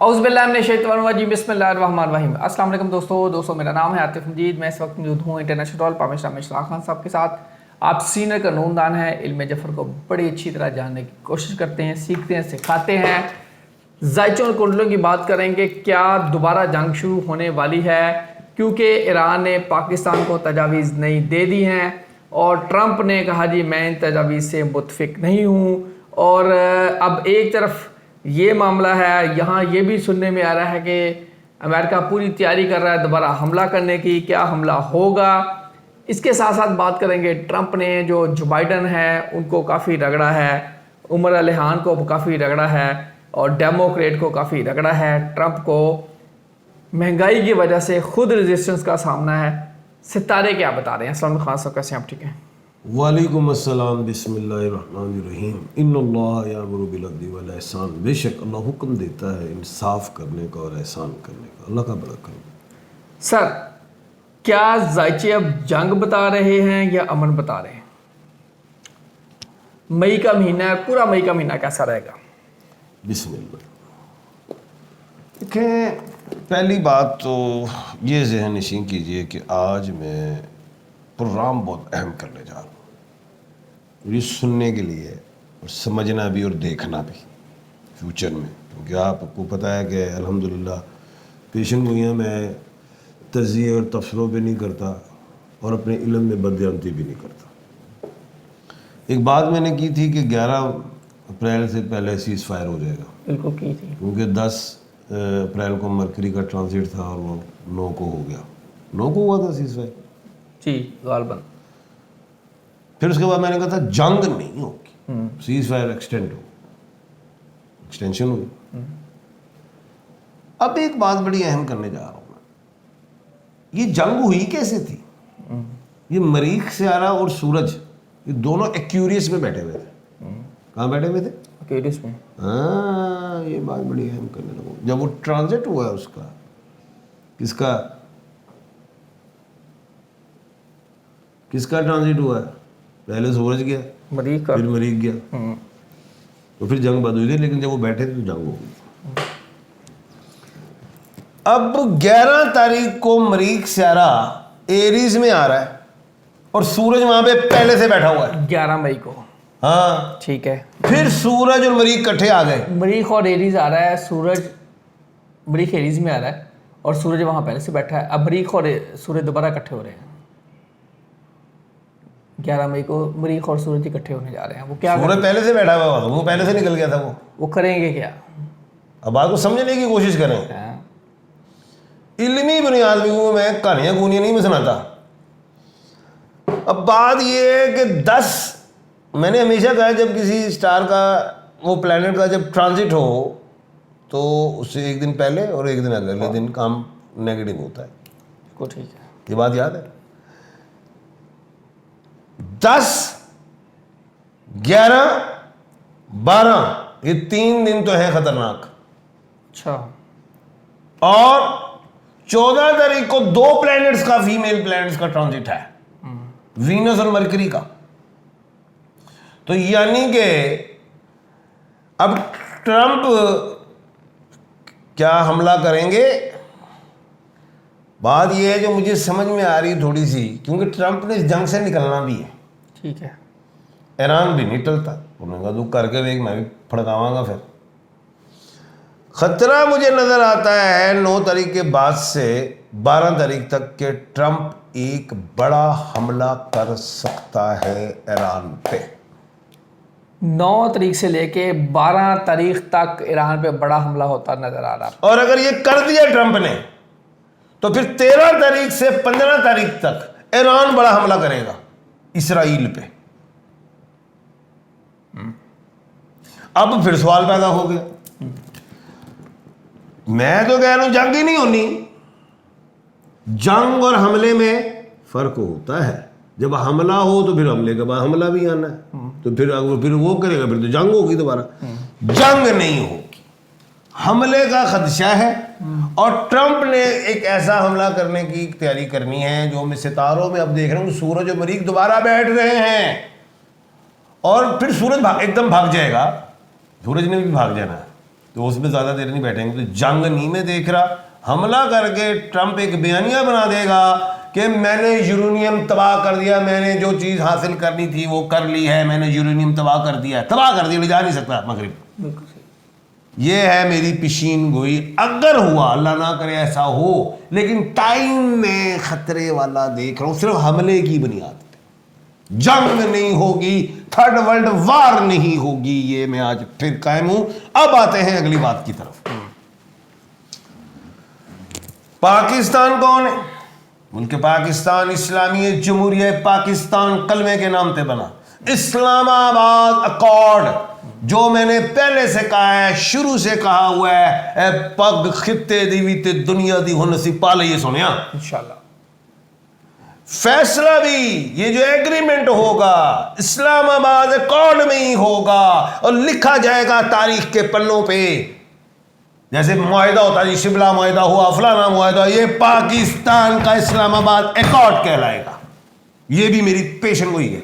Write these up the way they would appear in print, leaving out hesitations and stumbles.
औज़ु बिल्लाहि मिनश शैतानिर रजीम बिस्मिल्लाहिर्रहमानिर्रहीम। अस्सलाम वालेकुम दोस्तों मेरा नाम है आतिफ मजीद। मैं इस वक्त मौजूद हूँ इंटरनेशनल पाकिस्तान में इशराक खान साहब के साथ। आप सीनियर कानूनदान हैं, इल्म जफ़र को बड़ी अच्छी तरह जानने की कोशिश करते हैं, सीखते हैं, सिखाते हैं। जायचों और कुंडलों की बात करेंगे, क्या दोबारा जंग शुरू होने वाली है? क्योंकि ईरान ने पाकिस्तान को तजावीज़ नहीं दे दी हैं और ट्रंप ने कहा जी मैं इन तजावीज़ से मुतफिक नहीं हूँ। और अब एक तरफ ये मामला है, यहाँ ये भी सुनने में आ रहा है कि अमेरिका पूरी तैयारी कर रहा है दोबारा हमला करने की। क्या हमला होगा? इसके साथ साथ बात करेंगे ट्रंप ने जो बाइडन है उनको काफ़ी रगड़ा है, उमर अल-खान को काफ़ी रगड़ा है और डेमोक्रेट को काफ़ी रगड़ा है। ट्रंप को महंगाई की वजह से खुद रेजिस्टेंस का सामना है। सितारे क्या बता रहे हैं? अस्सलाम वालेकुम खान साहब, कैसे हैं आप? ठीक हैं? वालेकुम अस्सलाम, बिस्मिल्लाहिर्रहमानिर्रहीम। इन्नल्लाह यामुरु बिल अदली वल ihसान। बेशक अल्लाह हुक्म देता है इंसाफ करने का और एहसान करने का। अल्लाह का बड़ा करम। सर, क्या जायचे अब जंग बता रहे हैं या अमन बता रहे हैं? मई का महीना है, पूरा मई का महीना कैसा रहेगा? बिस्मिल्लाह। देखें, पहली बात तो ये ज़हन नशीं कीजिए कि आज मैं प्रोग्राम बहुत अहम करने जा रहा हूँ, ये सुनने के लिए और समझना भी और देखना भी फ्यूचर में। क्योंकि आपको पता है कि अल्हम्दुलिल्लाह पेशन गोइयाँ मैं तज़िये और तबसरों पे नहीं करता और अपने इल्म में बदयांती भी नहीं करता। एक बात मैंने की थी कि 11 अप्रैल से पहले सीज़ फायर हो जाएगा। बिल्कुल की थी, क्योंकि 10 अप्रैल को मरकरी का ट्रांजिट था और वो 9 को हो गया। 9 को हुआ था सीज़ फायर जी गालबन। फिर उसके बाद मैंने कहा था जंग नहीं होगी, सीज़ फायर एक्सटेंशन हुई। अब एक बात बड़ी अहम करने जा रहा हूँ मैं, ये जंग हुई कैसे थी? ये मरीख सियारा और सूरज ये दोनों एक्यूरियस में बैठे हुए थे। कहाँ बैठे हुए थे? एक्यूरियस में। हाँ, ये बात बड़ी अहम करने लगूँ। जब वो ट्रांजिट हुआ है उसका, किसका ट्रांजिट हुआ है? पहले सूरज गया, मरीख का, फिर मरीख गया, तो फिर जंग बंद हुई थी। लेकिन जब वो बैठे थे तो जंग हो गई। अब 11 तारीख को मरीख सियारा एरीज में आ रहा है और सूरज वहां पे पहले से बैठा हुआ है 11 मई को। हाँ ठीक है। फिर सूरज और मरीख इकट्ठे आ गए। मरीख और एरीज आ रहा है, मरीख एरीज में आ रहा है और सूरज वहां पहले से बैठा है। अब मरीख और सूरज दोबारा इकट्ठे हो रहे हैं। 11 मई को मरीख और सूरज इकट्ठे होने जा रहे हैं। वो क्या सूरज पहले से बैठा हुआ था, वो पहले से निकल गया था। वो करेंगे क्या? अब बात को समझने की कोशिश करें। हाँ। इल्मी बुनियाद भी हूँ मैं, कहानियाँ गुनियाँ नहीं मैं सुनाता। अब बात ये है कि 10, मैंने हमेशा कहा जब किसी स्टार का वो प्लैनेट का जब ट्रांजिट हो तो उससे एक दिन पहले और एक दिन अगले दिन काम नेगेटिव होता है। को ठीक है, ये बात याद है। 10, 11, 12 ये 3 दिन तो है खतरनाक। अच्छा। और 14 तारीख को 2 प्लैनेट्स का, फीमेल प्लैनेट्स का ट्रांजिट है, वीनस और मरकरी का। तो यानी कि अब ट्रंप क्या हमला करेंगे? बात यह है जो मुझे समझ में आ रही थोड़ी सी, क्योंकि ट्रंप ने इस जंग से निकलना भी है। ठीक है। ईरान भी नहीं टलता। उन्होंने कहा तू करके देख, मैं भी फड़कावांगा। फिर खतरा मुझे नजर आता है 9 तारीख के बाद से 12 तारीख तक के ट्रंप एक बड़ा हमला कर सकता है ईरान पे। 9 तारीख से लेके 12 तारीख तक ईरान पे बड़ा हमला होता नजर आ रहा। और अगर ये कर दिया ट्रंप ने तो फिर 13 तारीख से 15 तारीख तक ईरान बड़ा हमला करेगा इसराइल पे। अब फिर सवाल पैदा हो गया, मैं तो कह रहा हूं जंग ही नहीं होनी। जंग और हमले में फर्क होता है। जब हमला हो तो फिर हमले के बाद हमला भी आना है, तो फिर वो करेगा, फिर तो जंग होगी दोबारा। जंग नहीं होगी, हमले का खदशा है। और ट्रंप ने एक ऐसा हमला करने की तैयारी करनी है जो मैं सितारों में अब देख रहा हूं, सूरज और मरीख दोबारा बैठ रहे हैं और फिर सूरज एकदम भाग जाएगा, सूरज ने भी भाग जाना है। تو اس میں زیادہ دیر نہیں بیٹھیں گے. تو جنگ نہیں میں دیکھ رہا. حملہ کر کے ٹرمپ ایک بیانیہ بنا دے گا کہ میں نے یورینیم تباہ کر دیا, میں نے جو چیز حاصل کرنی تھی وہ کر لی ہے, میں نے یورینیم تباہ کر دیا, تباہ کر دیا, لے جا نہیں سکتا مغرب. بالکل صحیح. یہ ہے میری پیشین گوئی. اگر ہوا, اللہ نہ کرے ایسا ہو, لیکن ٹائم میں خطرے والا دیکھ رہا ہوں, صرف حملے کی بنیاد پہ. جنگ نہیں ہوگی, تھرڈ ورلڈ وار نہیں ہوگی, یہ میں آج پھر قائم ہوں. اب آتے ہیں اگلی بات کی طرف. پاکستان کون ہے؟ ملک پاکستان اسلامی جمہوریہ پاکستان کلمے کے نام پہ بنا. اسلام آباد اکارڈ, جو میں نے پہلے سے کہا ہے, شروع سے کہا ہوا ہے, اے پگ خطے دی وی تے دنیا دی ہن اسی پا لئیے سونیا انشاءاللہ. فیصلہ بھی یہ جو ایگریمنٹ ہوگا اسلام آباد اکارڈ میں ہی ہوگا, اور لکھا جائے گا تاریخ کے پنوں پہ. جیسے معاہدہ ہوتا ہے جی, شملہ معاہدہ ہوا, فلانا معاہدہ, یہ پاکستان کا اسلام آباد اکارڈ کہلائے گا. یہ بھی میری پیشن گوئی ہے,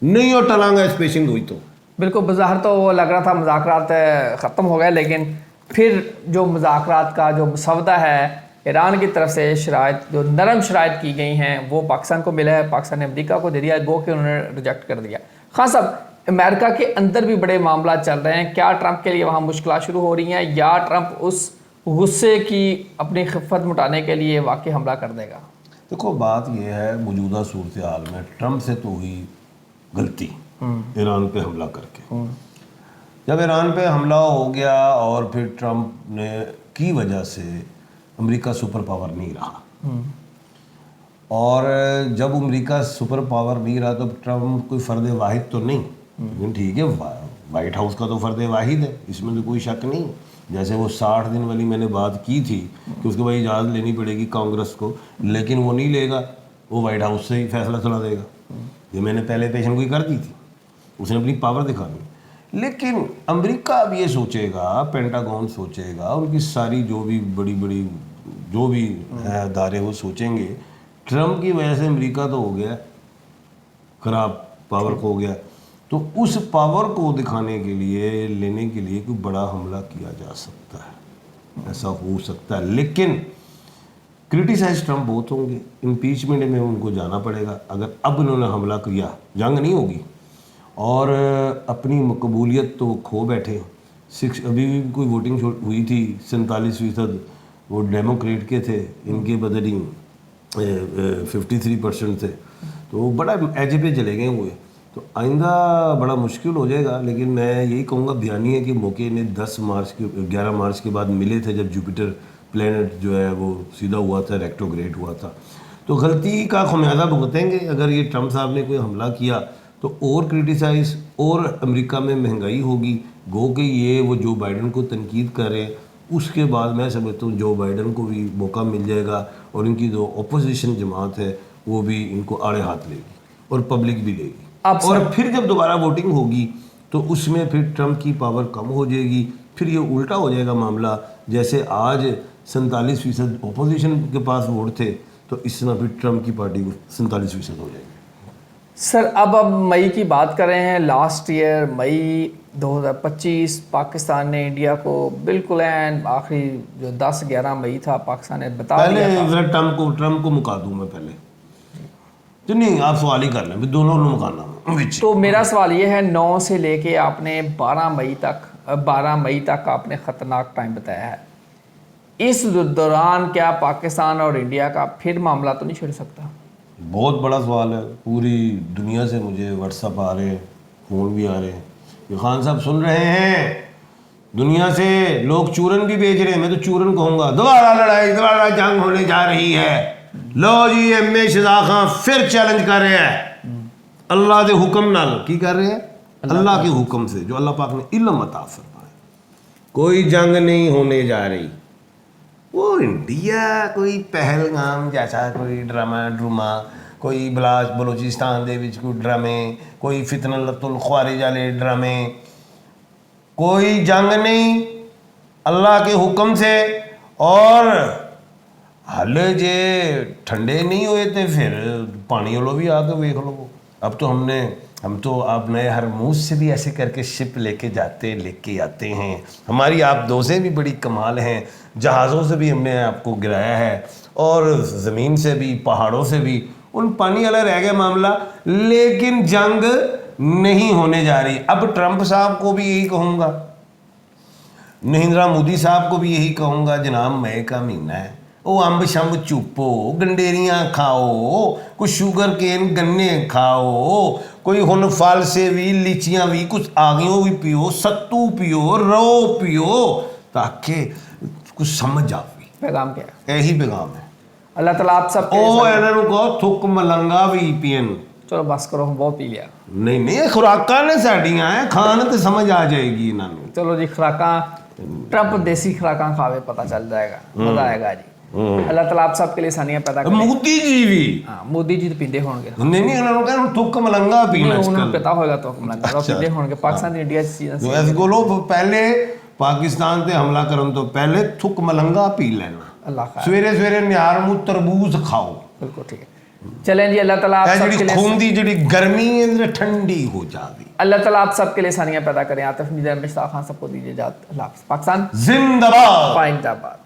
نہیں اور ٹلائیں گا اس پیشن گوئی. تو بالکل بظاہر تو وہ لگ رہا تھا مذاکرات ختم ہو گئے, لیکن پھر جو مذاکرات کا جو مسودہ ہے ایران کی طرف سے, شرائط جو نرم شرائط کی گئی ہیں وہ پاکستان کو ملا ہے, پاکستان نے امریکہ کو دے دیا, گو کہ انہوں نے ریجیکٹ کر دیا. خان صاحب, امریکہ کے اندر بھی بڑے معاملات چل رہے ہیں. کیا ٹرمپ کے لیے وہاں مشکلات شروع ہو رہی ہیں, یا ٹرمپ اس غصے کی اپنی خفت مٹانے کے لیے واقعی حملہ کر دے گا؟ دیکھو بات یہ ہے, موجودہ صورتحال میں ٹرمپ سے تو ہوئی غلطی ایران پہ حملہ کر کے. جب ایران پہ حملہ ہو گیا اور پھر ٹرمپ نے کی وجہ سے امریکہ سپر پاور نہیں رہا, اور جب امریکہ سپر پاور نہیں رہا تو ٹرمپ کوئی فرد واحد تو نہیں, لیکن ٹھیک ہے وائٹ ہاؤس کا تو فرد واحد ہے, اس میں تو کوئی شک نہیں. جیسے وہ 60 دن والی میں نے بات کی تھی کہ اس کے بعد اجازت لینی پڑے گی کانگریس کو, لیکن وہ نہیں لے گا, وہ وائٹ ہاؤس سے ہی فیصلہ چلا دے گا. یہ میں نے پہلے پیشن گوئی کر دی تھی, اس نے اپنی پاور دکھانی. لیکن امریکہ اب یہ سوچے گا, پینٹاگون سوچے گا, ان کی ساری جو بھی بڑی بڑی جو بھی ادارے وہ سوچیں گے, ٹرمپ کی وجہ سے امریکہ تو ہو گیا خراب, پاور کھو گیا, تو اس پاور کو دکھانے کے لیے, لینے کے لیے کوئی بڑا حملہ کیا جا سکتا ہے, ایسا ہو سکتا ہے. لیکن کرٹیسائز ٹرمپ بہت ہوں گے, امپیچمنٹ میں ان کو جانا پڑے گا. اگر اب انہوں نے حملہ کیا, جنگ نہیں ہوگی, اور اپنی مقبولیت تو وہ کھو بیٹھے. ابھی بھی کوئی ووٹنگ ہوئی تھی, 47% وہ ڈیموکریٹ کے تھے, ان کے بدل ہی 53% تھے, تو وہ بڑا ایجے پہ چلے گئے ہوئے. تو آئندہ بڑا مشکل ہو جائے گا. لیکن میں یہی کہوں گا, بیانیے کے موقع نے 11 مارچ کے بعد ملے تھے, جب جوپیٹر پلینٹ جو ہے وہ سیدھا ہوا تھا, ریکٹوگریڈ ہوا تھا. تو غلطی کا خمیازہ بھگتیں گے. اگر یہ ٹرمپ صاحب نے کوئی حملہ کیا تو اور کرٹیسائز, اور امریکہ میں مہنگائی ہوگی. گو کہ یہ وہ جو بائیڈن کو تنقید کر رہے ہیں, اس کے بعد میں سمجھتا ہوں جو بائیڈن کو بھی موقع مل جائے گا, اور ان کی جو اپوزیشن جماعت ہے وہ بھی ان کو آڑے ہاتھ لے گی, اور پبلک بھی لے گی. اور پھر جب دوبارہ ووٹنگ ہوگی تو اس میں پھر ٹرمپ کی پاور کم ہو جائے گی. پھر یہ الٹا ہو جائے گا معاملہ, جیسے آج 47% اپوزیشن کے پاس ووٹ تھے, تو اس طرح پھر ٹرمپ کی پارٹی کو 47% ہو جائے گی. سر اب مئی کی بات کر رہے ہیں. لاسٹ ایئر مئی 2025 پاکستان نے انڈیا کو بالکل آخری جو 10-11 مئی تھا, پاکستان نے بتا دیا تھا. پہلے ٹرمپ کو مکا دوں میں پہلے, تو نہیں آپ سوال ہی کر لیں, دونوں نے مکانا. تو میرا سوال یہ ہے, 9 سے لے کے آپ نے 12 مئی تک آپ نے خطرناک ٹائم بتایا ہے. اس دوران کیا پاکستان اور انڈیا کا پھر معاملہ تو نہیں چھڑ سکتا؟ بہت بڑا سوال ہے. پوری دنیا سے مجھے واٹس ایپ آ رہے ہیں, فون بھی آ رہے ہیں کہ خان صاحب سن رہے ہیں, دنیا سے لوگ چورن بھی بیچ رہے ہیں. میں تو چورن کہوں گا, دوبارہ لڑائی, دوبارہ جنگ ہونے جا رہی ہے. لو جی ایم اے شہزاد خان پھر چیلنج کر رہے ہیں اللہ دے حکم نال. کی کر رہے ہیں؟ اللہ کے حکم سے, جو اللہ پاک نے علم عطا فرمایا. کوئی جنگ نہیں ہونے جا رہی. وہ انڈیا کوئی پہلگام جیسا کوئی ڈرامہ, کوئی بلوچستان دے وچ کوئی ڈرامے, کوئی فتنۃ الخوارج والے ڈرامے. کوئی جنگ نہیں, اللہ کے حکم سے. اور حال جے ٹھنڈے نہیں ہوئے تو پھر پانی والو بھی آ کے ویکھ لو. اب تو ہم نے हम तो अब नए हरमूज से भी ऐसे करके शिप लेके आते हैं। हमारी आप दोसें भी बड़ी कमाल हैं, जहाज़ों से भी हमने आपको गिराया है और ज़मीन से भी, पहाड़ों से भी। उन पानी वाला रह गया मामला, लेकिन जंग नहीं होने जा रही। अब ट्रंप साहब को भी यही कहूँगा, नरेंद्र मोदी साहब को भी यही कहूँगा, जनाब मई का महीना है, वो अंब शंब चुपो, गंडेरियाँ खाओ, कुछ शुगर केन गन्ने खाओ, कोई हुन फल से भी, लीचियाँ भी, कुछ आगियों भी पियो, सत्तू पियो, रो पियो, ताकि कुछ समझ आवे। पैगाम क्या है? यही पैगाम है। अल्लाह ताला आप सब ਉਹ ਇਹਨਾਂ ਨੂੰ ਕਹੋ ਥੁੱਕ ਮਲੰਗਾ ਵੀ ਪੀਣ। चलो बस करो, हम बहुत पी लिया। ਨਹੀਂ ਨਹੀਂ, ਇਹ ਖੁਰਾਕਾਂ ਨੇ ਸਾਡੀਆਂ ਹੈ, ਖਾਣ ਤੇ ਸਮਝ ਆ ਜਾਏਗੀ ਇਹਨਾਂ ਨੂੰ। चलो जी, खुराकां ट्रंप देसी खुराकां खावे, पता चल जाएगा, मजा आएगा जी। अल्लाह ताला आप सब के लिए आसानियां पैदा करे। ਮੋਦੀ ਜੀ ਵੀ हाँ, मोदी जी तो पींदे होंगे, ਨਹੀਂ ਨਹੀਂ, ਉਹਨਾਂ ਨੂੰ ਕਹਿੰਦੇ ਥੁੱਕ ਮਲੰਗਾ ਪੀਣਾ ਅੱਜ उन्होंने ਕੱਲ੍ਹ। पता होगा तो कमला तो पींदे होंगे। पाकिस्तान इंडिया चीज़ें ਇਸ ਕੋਲੋਂ ਪਹਿਲੇ ਪਾਕਿਸਤਾਨ ਤੇ ਹਮਲਾ ਕਰਨ ਤੋਂ ਪਹਿਲੇ ਥੁੱਕ ਮਲੰਗਾ ਪੀ ਲੈਣਾ। अल्लाह खैर, ਸਵੇਰੇ ਸਵੇਰੇ ਨਿਆਰ ਨੂੰ ਤਰਬੂਜ ਖਾਓ। बिल्कुल ठीक है। चलें जी, अल्लाह ताला आप ਇਹ सब के ਜਿਹੜੀ लिए ਖੂਨ ਦੀ ਜਿਹੜੀ ਗਰਮੀ ਹੈ ਠੰਡੀ ਹੋ ਜਾਵੇ। अल्लाह ताला आप सब के लिए आसानियां पैदा करें। आतिफ मीर, मिश्ताक खान सबको दीजिए इजाज़त। अल्लाह हाफ़िज़। पाकिस्तान ਜ਼ਿੰਦਾਬਾਦ। पाइंदाबाद।